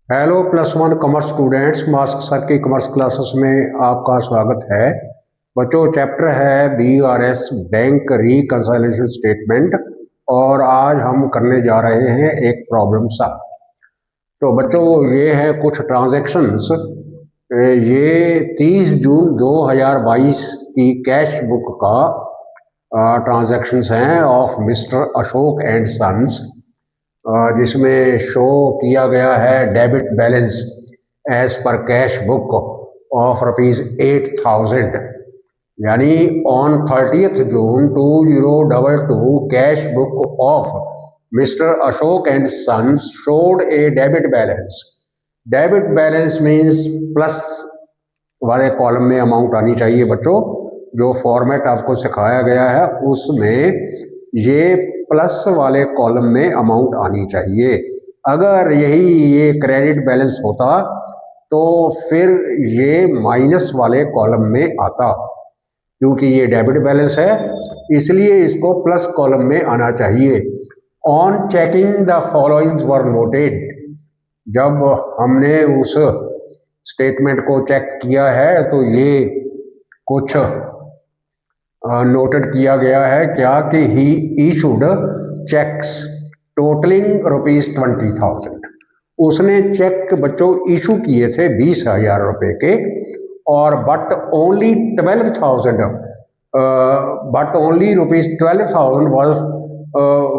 Hello +1 commerce students, mask sir की commerce classes में आपका स्वागत है। बच्चों, चैप्टर है BRS बैंक रिकंसिलिएशन स्टेटमेंट और आज हम करने जा रहे हैं एक प्रॉब्लम सा। तो बच्चों, ये है कुछ ट्रांजैक्शंस। ये 30 जून 2022 की कैश बुक का ट्रांजैक्शंस हैं of mister Ashok and sons, जिसमें शो किया गया है debit balance as per cash book of ₹8,000। यानी on 30 June 2022 cash book of mister Ashok and sons showed a debit balance. Debit balance means plus वाले column में amount आनी चाहिए। बच्चों, जो फॉर्मेट आपको सिखाया गया है उसमें ये प्लस वाले कॉलम में अमाउंट आनी चाहिए। अगर ये क्रेडिट बैलेंस होता तो फिर ये माइनस वाले कॉलम में आता। क्योंकि ये डेबिट बैलेंस है इसलिए इसको प्लस कॉलम में आना चाहिए। On checking the following were noted. जब हमने उस स्टेटमेंट को चेक किया है तो ये कुछ नोटेड किया गया है क्या कि ही इशूड चेक्स टोटलिंग ₹20,000। उसने चेक बच्चों इशू किए थे 20,000 रुपये के, और but only ₹12,000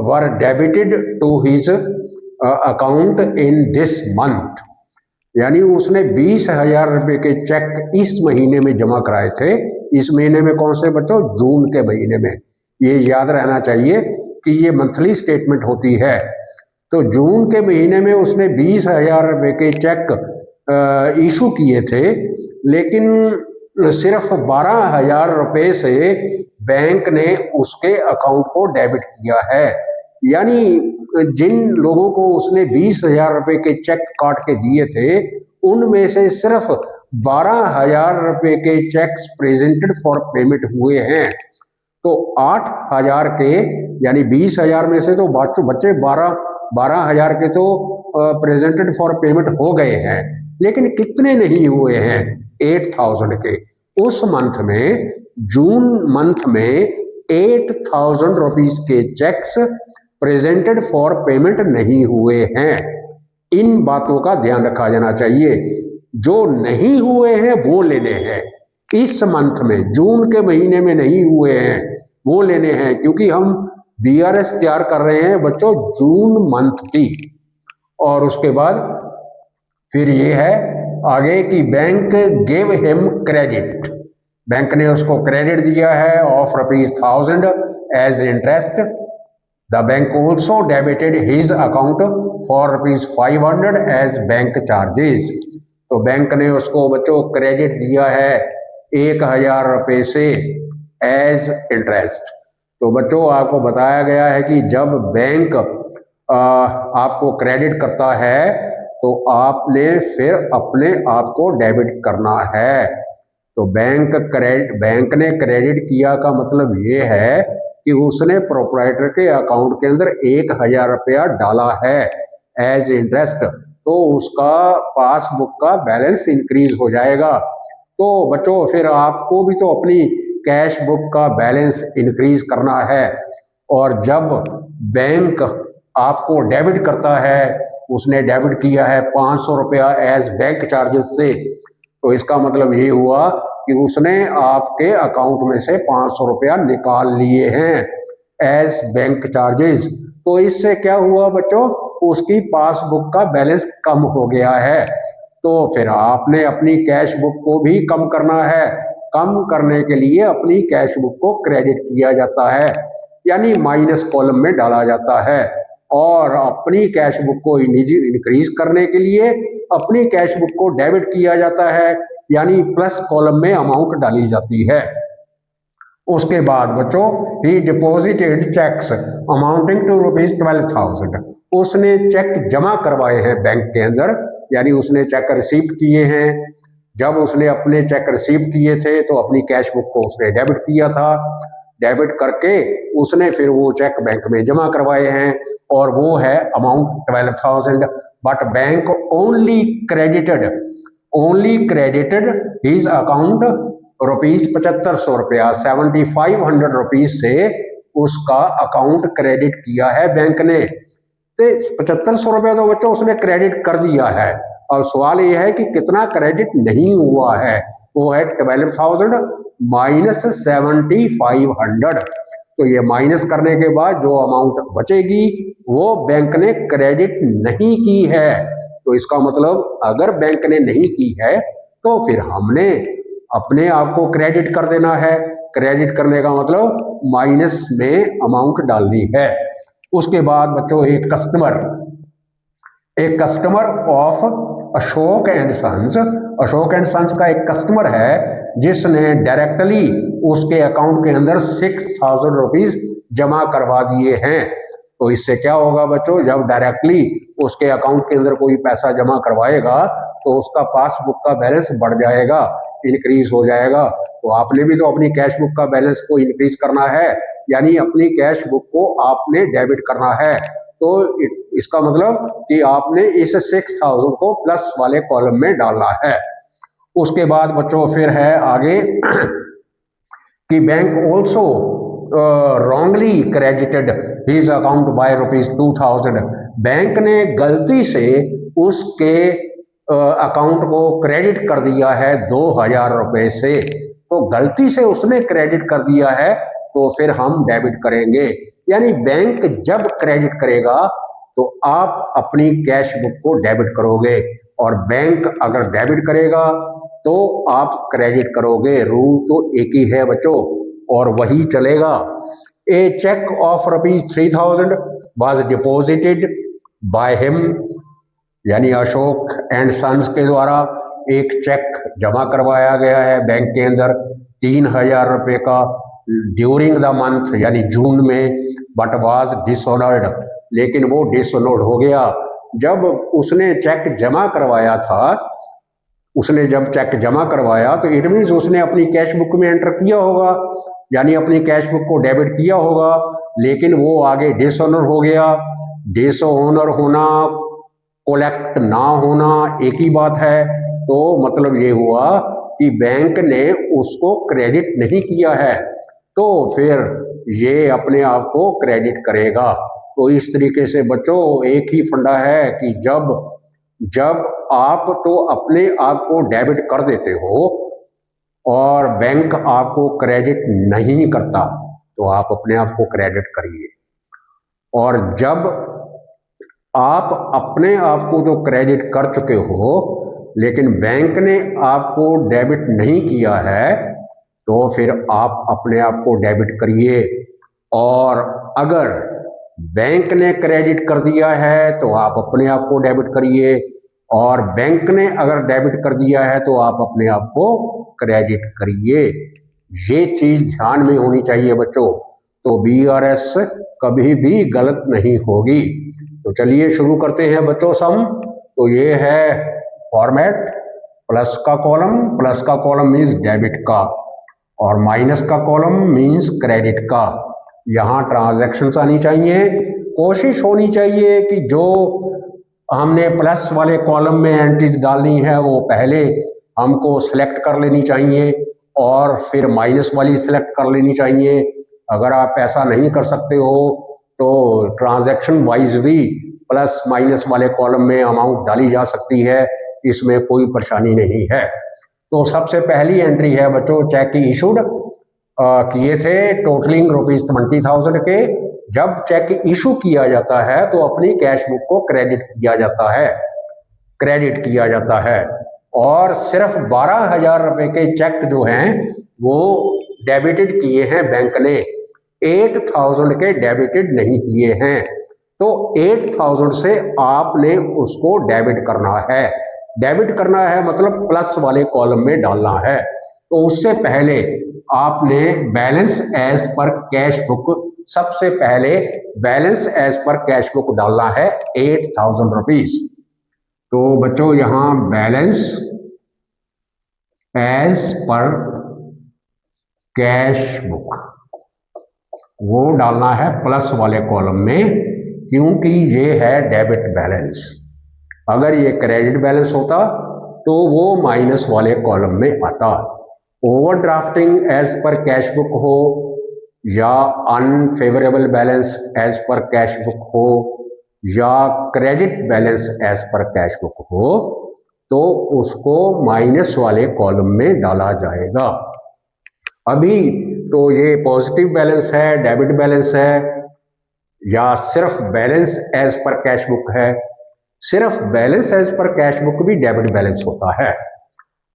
were debited to his account in this month. यानी उसने 20,000 रुपये के चेक इस महीने में जमा कराए थे। इस महीने में कौन से बच्चों? जून के महीने में। ये याद रहना चाहिए कि ये मंथली स्टेटमेंट होती है। तो जून के महीने में उसने 20,000 रुपये के चेक इशू किए थे, लेकिन सिर्फ 12,000 रुपये से बैंक ने उसके अकाउंट को डेबिट किया है। यानी जिन लोगों को उसने 20,000 रुपये के चेक काट के दिए थे उनमें से सिर्फ 12,000 रुपये के चेक्स प्रेजेंटेड फॉर पेमेंट हुए हैं। तो 8,000 के, यानी 20,000 में से तो बच्चे 12,000 के तो प्रेजेंटेड फॉर पेमेंट हो गए हैं, लेकिन कितने नहीं हुए हैं? 8,000 के। उस मंथ में, जून मंथ में 8,000 रुपीज के चेक्स प्रेजेंटेड फॉर पेमेंट नहीं हुए हैं। इन बातों का ध्यान रखा जाना चाहिए। जो नहीं हुए हैं वो लेने हैं। इस मंथ में, जून के महीने में नहीं हुए हैं वो लेने हैं, क्योंकि हम BRS तैयार कर रहे हैं बच्चों जून मंथ की। और उसके बाद फिर ये है आगे कि bank gave him credit. Bank ने उसको क्रेडिट दिया है of ₹1,000 as interest. The bank also debited his account for ₹500 as bank charges. तो बैंक ने उसको बच्चों क्रेडिट दिया है 1,000 रुपये से एज इंटरेस्ट। तो बच्चों, आपको बताया गया है कि जब बैंक आपको क्रेडिट करता है तो आपने फिर अपने आप को डेबिट करना है। तो बैंक ने क्रेडिट किया का मतलब ये है कि उसने प्रोप्राइटर के अकाउंट के अंदर 1,000 रुपया डाला है एज इंटरेस्ट, तो उसका पासबुक का बैलेंस इंक्रीज हो जाएगा। तो बच्चों, फिर आपको भी तो अपनी कैश बुक का बैलेंस इंक्रीज करना है। और जब बैंक आपको डेबिट करता है, उसने डेबिट किया है 500 रुपया एज बैंक चार्जेस से, तो इसका मतलब ये हुआ कि उसने आपके अकाउंट में से 500 रुपया निकाल लिए हैं एज बैंक चार्जेस। तो इससे क्या हुआ बच्चों? उसकी पासबुक का बैलेंस कम हो गया है। तो फिर आपने अपनी कैश बुक को भी कम करना है। कम करने के लिए अपनी कैश बुक को क्रेडिट किया जाता है, यानी माइनस कॉलम में डाला जाता है। और अपनी कैश बुक को इंक्रीज करने के लिए अपनी कैश बुक को डेबिट किया जाता है, यानी प्लस कॉलम में अमाउंट डाली जाती है। उसके बाद बच्चों, he deposited cheques amounting to ₹12,000। उसने चेक जमा करवाए हैं बैंक के अंदर, यानी उसने चेक रिसीव किए हैं। जब उसने अपने चेक रिसीव किए थे तो अपनी कैश बुक को उसने डेबिट किया था। डेबिट करके उसने फिर वो चेक बैंक में जमा करवाए हैं और वो है amount 12,000। But bank only credited his account ₹7500, 7500 से उसका अकाउंट क्रेडिट किया है बैंक ने। तो 7500 तो बच्चों उसने क्रेडिट कर दिया है। और सवाल यह है कि कितना क्रेडिट नहीं हुआ है, वो है 12,000 माइनस 7500। तो ये माइनस करने के बाद जो अमाउंट बचेगी वो बैंक ने क्रेडिट नहीं की है। तो इसका मतलब अगर बैंक ने नहीं की है तो फिर हमने अपने आप को क्रेडिट कर देना है। क्रेडिट करने का मतलब माइनस में अमाउंट डालनी है। उसके बाद बच्चों एक customer of Ashok and sons का एक कस्टमर है जिसने डायरेक्टली उसके अकाउंट के अंदर 6,000 रुपीज जमा करवा दिए हैं। तो इससे क्या होगा बच्चों, जब डायरेक्टली उसके अकाउंट के अंदर कोई पैसा जमा करवाएगा तो उसका पासबुक का बैलेंस बढ़ जाएगा, इंक्रीज हो जाएगा। तो आपने भी तो अपनी कैश बुक का बैलेंस को इंक्रीज करना है, यानी अपनी कैश बुक को आपने डेबिट करना है। तो इसका मतलब कि आपने इस 6,000 को प्लस वाले कॉलम में डालना है। उसके बाद बच्चों फिर है आगे कि bank also wrongly credited his account by ₹2,000। Bank ने गलती से उसके अकाउंट को क्रेडिट कर दिया है 2,000 रुपए से। तो गलती से उसने क्रेडिट कर दिया है तो फिर हम डेबिट करेंगे। यानी बैंक जब क्रेडिट करेगा तो आप अपनी कैश बुक को डेबिट करोगे, और बैंक अगर डेबिट करेगा तो आप क्रेडिट करोगे। रूल तो एक ही है बच्चों और वही चलेगा। A cheque of ₹3,000 was deposited by him, यानी अशोक एंड सन्स के द्वारा एक चेक जमा करवाया गया है बैंक के अंदर 3,000 रुपये का ड्यूरिंग द मंथ यानी जून में, बट वाज डिसऑनर्ड, लेकिन वो डिसऑनर्ड हो गया। जब उसने चेक जमा करवाया था, उसने जब चेक जमा करवाया तो इट मीन्स उसने अपनी कैश बुक में एंटर किया होगा, यानी अपनी कैश बुक को डेबिट किया होगा, लेकिन वो आगे डिसऑनर हो गया। डिसऑनर होना कोलेक्ट ना होना एक ही बात है। तो मतलब ये हुआ कि बैंक ने उसको क्रेडिट नहीं किया है, तो फिर ये अपने आप को क्रेडिट करेगा। तो इस तरीके से बच्चों एक ही फंडा है कि जब आप तो अपने आप को डेबिट कर देते हो और बैंक आपको क्रेडिट नहीं करता तो आप अपने आप को क्रेडिट करिए, और जब आप अपने आप को तो क्रेडिट कर चुके हो लेकिन बैंक ने आपको डेबिट नहीं किया है तो फिर आप अपने आप को डेबिट करिए। और अगर बैंक ने क्रेडिट कर दिया है तो आप अपने आप को डेबिट करिए, और बैंक ने अगर डेबिट कर दिया है तो आप अपने आप को क्रेडिट करिए। ये चीज ध्यान में होनी चाहिए बच्चों, तो BRS कभी भी गलत नहीं होगी। तो चलिए शुरू करते हैं बच्चों सम। तो ये है फॉर्मेट, प्लस का कॉलम मीन्स डेबिट का, और माइनस का कॉलम मीन्स क्रेडिट का। यहाँ ट्रांजैक्शंस आनी चाहिए, कोशिश होनी चाहिए कि जो हमने प्लस वाले कॉलम में एंट्रीज डालनी है वो पहले हमको सिलेक्ट कर लेनी चाहिए और फिर माइनस वाली सिलेक्ट कर लेनी चाहिए। अगर आप ऐसा नहीं कर सकते हो तो ट्रांजैक्शन वाइज भी प्लस माइनस वाले कॉलम में अमाउंट डाली जा सकती है, इसमें कोई परेशानी नहीं है। तो सबसे पहली एंट्री है बच्चों चेक इशूड किए थे टोटलिंग ₹20,000 के। जब चेक इशू किया जाता है तो अपनी कैश बुक को क्रेडिट किया जाता है, और सिर्फ 12,000 रुपए के चेक जो हैं वो डेबिटेड किए हैं बैंक ने, 8,000 के डेबिटेड नहीं किए हैं। तो 8,000 से आपने उसको डेबिट करना है मतलब प्लस वाले कॉलम में डालना है। तो उससे पहले आपने balance as per cash book, सबसे पहले balance as per cash book डालना है 8,000 रुपीज। तो बच्चों यहां balance as per cash book वो डालना है प्लस वाले कॉलम में, क्योंकि ये है डेबिट बैलेंस। अगर ये क्रेडिट बैलेंस होता तो वो माइनस वाले कॉलम में आता। Overdrafting as per cash book हो या unfavourable balance as per cash book हो या credit balance as per cash book हो, तो उसको माइनस वाले कॉलम में डाला जाएगा। अभी तो ये पॉजिटिव बैलेंस है, डेबिट बैलेंस है, या सिर्फ balance as per cash book है। सिर्फ balance as per cash book भी डेबिट बैलेंस होता है।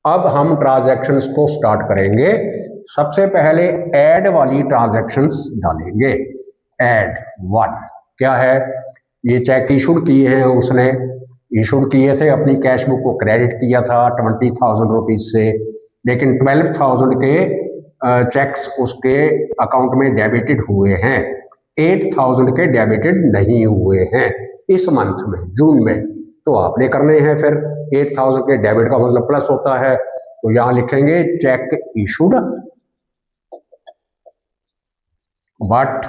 अब हम ट्रांजैक्शंस को स्टार्ट करेंगे। सबसे पहले ऐड वाली ट्रांजैक्शंस डालेंगे। ऐड 1 क्या है? ये चेक इशूड किए हैं, उसने इशूड किए थे, अपनी कैश बुक को क्रेडिट किया था 20,000 रुपीज से, लेकिन 12,000 के चेक्स उसके अकाउंट में डेबिटेड हुए हैं, 8,000 के डेबिटेड नहीं हुए हैं इस मंथ में, जून में। तो आपने करने हैं फिर। 8,000 के डेबिट का मतलब प्लस होता है, तो यहां लिखेंगे check issued but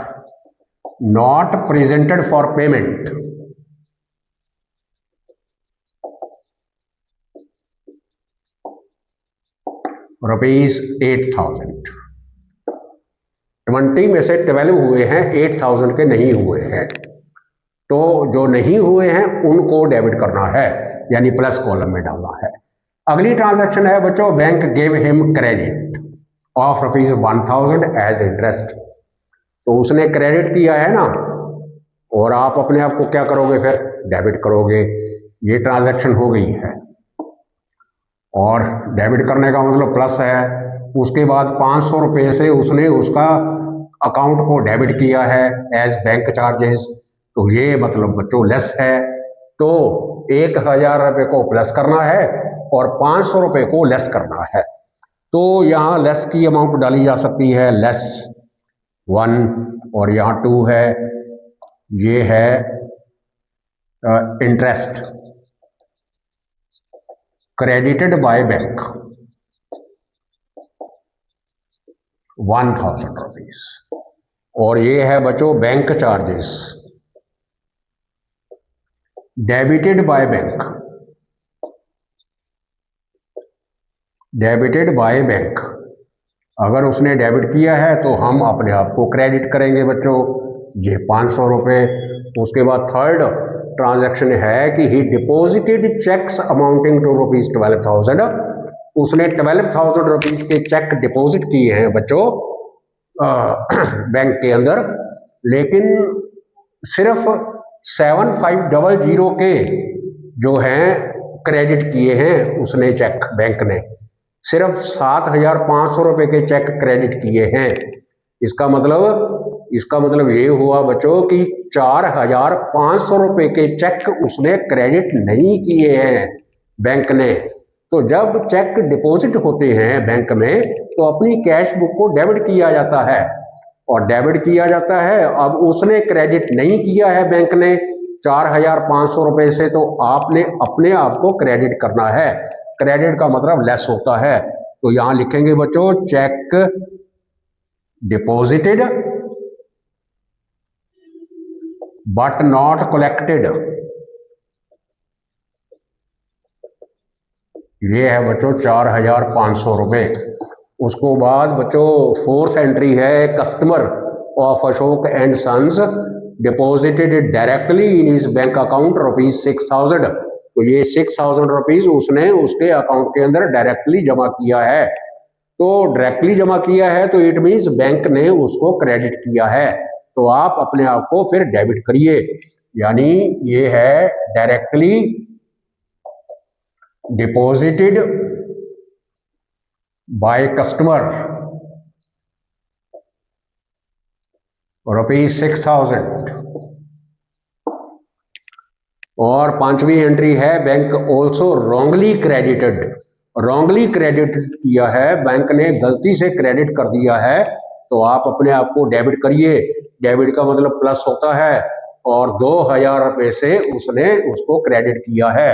not presented for payment, ₹8,000। 20 में से 12 हुए हैं, 8,000 के नहीं हुए हैं, तो जो नहीं हुए हैं उनको डेबिट करना है, यानी प्लस कॉलम में डालना है। अगली ट्रांजैक्शन है बच्चों, bank gave him credit of ₹1,000 as interest. तो उसने क्रेडिट किया है ना, और आप अपने आप को क्या करोगे फिर? डेबिट करोगे। ये ट्रांजैक्शन हो गई है, और डेबिट करने का मतलब प्लस है। उसके बाद 500 रुपये से उसने उसका अकाउंट को डेबिट किया है एज बैंक चार्जेस, तो ये मतलब बच्चों लेस है। तो 1,000 रुपये को प्लस करना है और 500 रुपये को लेस करना है। तो यहाँ लेस की अमाउंट डाली जा सकती है, लेस 1, और यहाँ 2 है, ये है interest credited by bank 1,000 rupees, और ये है बच्चों bank charges debited by bank, debited by bank. अगर उसने डेबिट किया है तो हम अपने आप को क्रेडिट करेंगे बच्चों, ये 500 रुपये। उसके बाद थर्ड ट्रांजैक्शन है कि he deposited cheques amounting to ₹12,000। उसने 12,000 रुपीज के चेक डिपॉजिट किए हैं बच्चों बैंक के अंदर, लेकिन सिर्फ 7,500 के जो हैं क्रेडिट किए हैं उसने चेक, बैंक ने सिर्फ 7,500 रुपये के चेक क्रेडिट किए हैं। इसका मतलब ये हुआ बच्चों कि 4,500 रुपये के चेक उसने क्रेडिट नहीं किए हैं बैंक ने। तो जब चेक डिपॉजिट होते हैं बैंक में तो अपनी कैश बुक को डेबिट किया जाता है, और डेबिट किया जाता है। अब उसने क्रेडिट नहीं किया है बैंक ने 4,500 रुपये से, तो आपने अपने आप को क्रेडिट करना है। क्रेडिट का मतलब लेस होता है, तो यहां लिखेंगे बच्चों cheque deposited but not collected. ये है बच्चों 4,500 रुपये। उसको बाद बच्चों फोर्थ एंट्री है, customer of Ashok and sons deposited directly in his bank account ₹6,000। तो ये 6,000 रुपीज उसने उसके अकाउंट के अंदर डायरेक्टली जमा किया है। तो डायरेक्टली जमा किया है तो इट मीन्स बैंक ने उसको क्रेडिट किया है, तो आप अपने आप को फिर डेबिट करिए, यानी ये है डायरेक्टली डिपॉजिटेड बाय कस्टमर ₹6,000। और पांचवी एंट्री है bank also wrongly credited. Wrongly credit किया है, बैंक ने गलती से क्रेडिट कर दिया है, तो आप अपने आप को डेबिट करिए। डेबिट का मतलब प्लस होता है, और 2,000 रुपये से उसने उसको क्रेडिट किया है।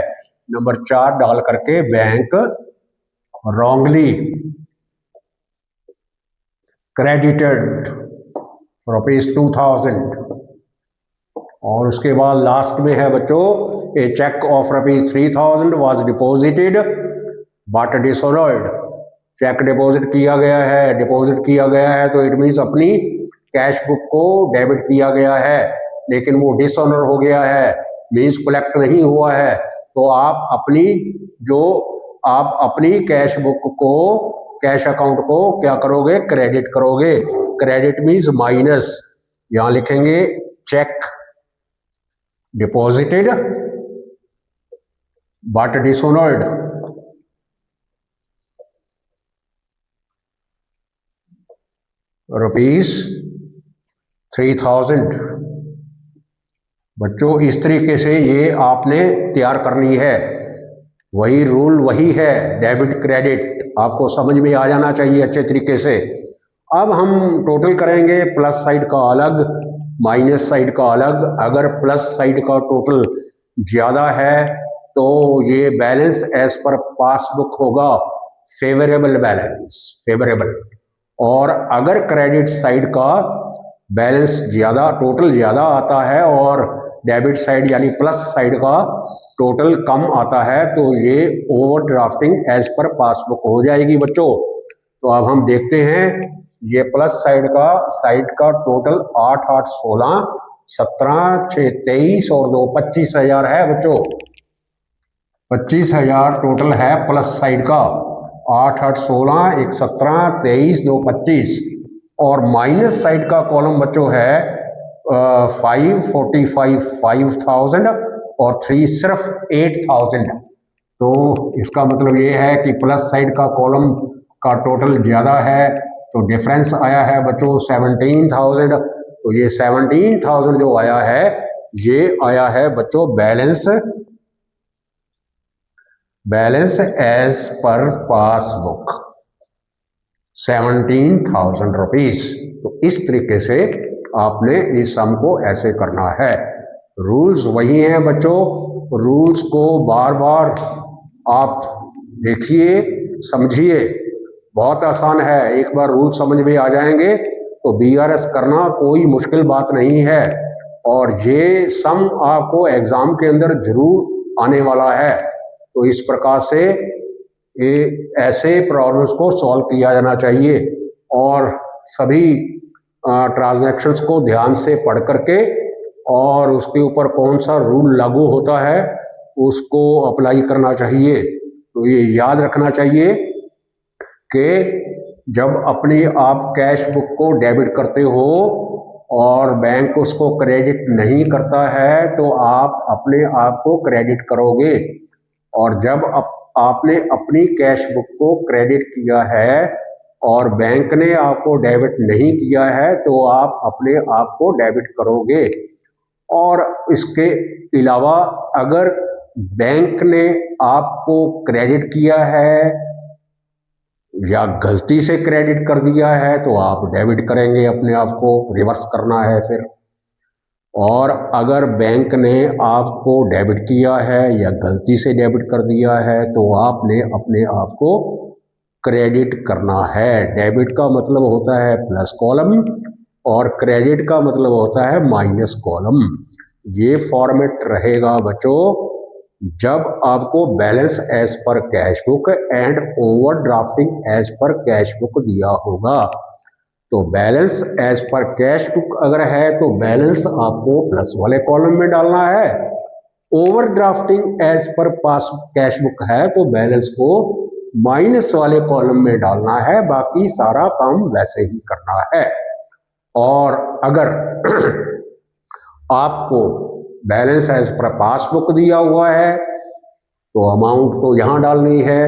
नंबर 4 डाल करके बैंक रॉन्गली क्रेडिटेड ₹2000। और उसके बाद लास्ट में है बच्चों, a cheque of ₹3000 was deposited but dishonoured. Cheque deposit किया गया है तो इट मीन्स अपनी कैश बुक को डेबिट किया गया है, लेकिन वो डिसऑनर हो गया है, मीन्स कलेक्ट नहीं हुआ है। तो आप अपनी कैश बुक को, कैश अकाउंट को क्या करोगे, क्रेडिट करोगे। क्रेडिट मीन्स माइनस, यहां लिखेंगे चेक डिपॉजिटेड बट डिसऑनर्ड ₹3000। बच्चों इस तरीके से ये आपने तैयार करनी है, वही रूल वही है, डेबिट क्रेडिट आपको समझ में आ जाना चाहिए अच्छे तरीके से। अब हम टोटल करेंगे, प्लस साइड का अलग, माइनस साइड का अलग। अगर प्लस साइड का टोटल ज़्यादा है तो ये बैलेंस एज पर पासबुक होगा फेवरेबल बैलेंस, फेवरेबल। और अगर क्रेडिट साइड का बैलेंस ज़्यादा, टोटल ज़्यादा आता है और डेबिट साइड यानी प्लस साइड का टोटल कम आता है तो ये ओवरड्राफ्टिंग एज पर पासबुक हो जाएगी बच्चों। तो अब हम देखते हैं, ये प्लस साइड का टोटल 8 8 16 17 6 23 और 2 25,000 है बच्चों। 25,000 टोटल है प्लस साइड का, 8 8 16 1 17 23 2 25। और माइनस साइड का कॉलम बच्चों है 545 5000 और 3 सिर्फ 8000। तो इसका मतलब ये है कि प्लस साइड का कॉलम का टोटल ज़्यादा है तो डिफरेंस आया है बच्चों 17,000। तो ये 17,000 जो आया है, ये आया है बच्चों balance as per passbook, 17,000 rupees. तो इस तरीके से आपने इस सम को ऐसे करना है। रूल्स वही हैं बच्चों, रूल्स को बार बार आप देखिए, समझिए, बहुत आसान है। एक बार रूल समझ में आ जाएंगे तो बीआरएस करना कोई मुश्किल बात नहीं है। और ये सम आपको एग्जाम के अंदर जरूर आने वाला है। तो इस प्रकार से ऐसे प्रॉब्लम्स को सॉल्व किया जाना चाहिए और सभी ट्रांजैक्शंस को ध्यान से पढ़ करके और उसके ऊपर कौन सा रूल लागू होता है उसको अप्लाई करना चाहिए। तो ये याद रखना चाहिए कि जब अपनी आप कैश बुक को डेबिट करते हो और बैंक उसको क्रेडिट नहीं करता है तो आप अपने आप को क्रेडिट करोगे। और जब आपने अपनी कैश बुक को क्रेडिट किया है और बैंक ने आपको डेबिट नहीं किया है तो आप अपने आप को डेबिट करोगे। और इसके अलावा अगर बैंक ने आपको क्रेडिट किया है या गलती से क्रेडिट कर दिया है तो आप डेबिट करेंगे, अपने आप को रिवर्स करना है फिर। और अगर बैंक ने आपको डेबिट किया है या गलती से डेबिट कर दिया है तो आपने अपने आप को क्रेडिट करना है। डेबिट का मतलब होता है प्लस कॉलम और क्रेडिट का मतलब होता है माइनस कॉलम। ये फॉर्मेट रहेगा बच्चों जब आपको balance as per cash book and overdrafting as per cash book दिया होगा। तो balance as per cash book अगर है तो बैलेंस आपको प्लस वाले कॉलम में डालना है। ओवरड्राफ्टिंग एज पर पास कैश बुक है तो बैलेंस को माइनस वाले कॉलम में डालना है। बाकी सारा काम वैसे ही करना है। और अगर आपको बैलेंस एज पर पासबुक दिया हुआ है तो अमाउंट तो यहाँ डालनी है,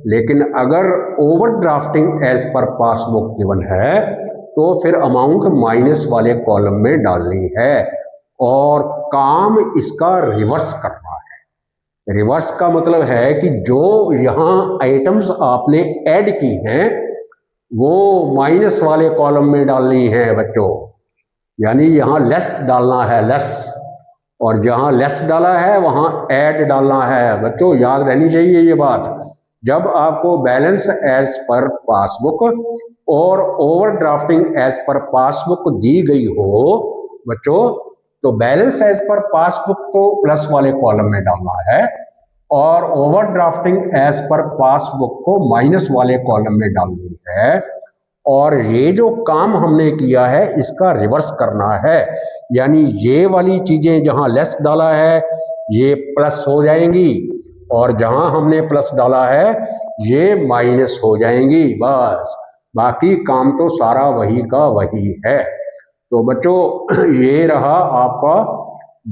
लेकिन अगर ओवरड्राफ्टिंग एज पर पासबुक गिवन है तो फिर अमाउंट माइनस वाले कॉलम में डालनी है। और काम इसका रिवर्स करना है। रिवर्स का मतलब है कि जो यहाँ आइटम्स आपने ऐड की हैं वो माइनस वाले कॉलम में डालनी है बच्चों। यानी यहाँ लेस डालना है, लेस, और जहाँ लेस डाला है वहाँ ऐड डालना है बच्चों। याद रहनी चाहिए ये बात। जब आपको बैलेंस एज पर पासबुक और ओवरड्राफ्टिंग एज पर पासबुक दी गई हो बच्चों, तो बैलेंस एज पर पासबुक तो प्लस वाले कॉलम में डालना है और ओवरड्राफ्टिंग एज पर पासबुक को माइनस वाले कॉलम में डालनी है। और ये जो काम हमने किया है इसका रिवर्स करना है, यानी ये वाली चीजें जहां लेस डाला है ये प्लस हो जाएंगी और जहां हमने प्लस डाला है ये माइनस हो जाएंगी। बस बाकी काम तो सारा वही का वही है। तो बच्चों ये रहा आपका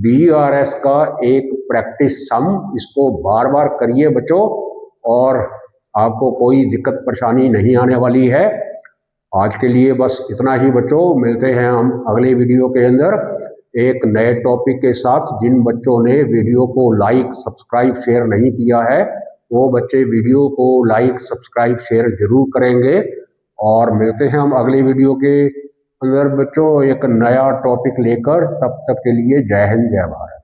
BRS का एक प्रैक्टिस सम। इसको बार बार करिए बच्चों और आपको कोई दिक्कत परेशानी नहीं आने वाली है। आज के लिए बस इतना ही बच्चों, मिलते हैं हम अगले वीडियो के अंदर एक नए टॉपिक के साथ। जिन बच्चों ने वीडियो को लाइक सब्सक्राइब शेयर नहीं किया है वो बच्चे वीडियो को लाइक सब्सक्राइब शेयर जरूर करेंगे। और मिलते हैं हम अगले वीडियो के अंदर बच्चों एक नया टॉपिक लेकर। तब तक के लिए जय हिंद जय भारत।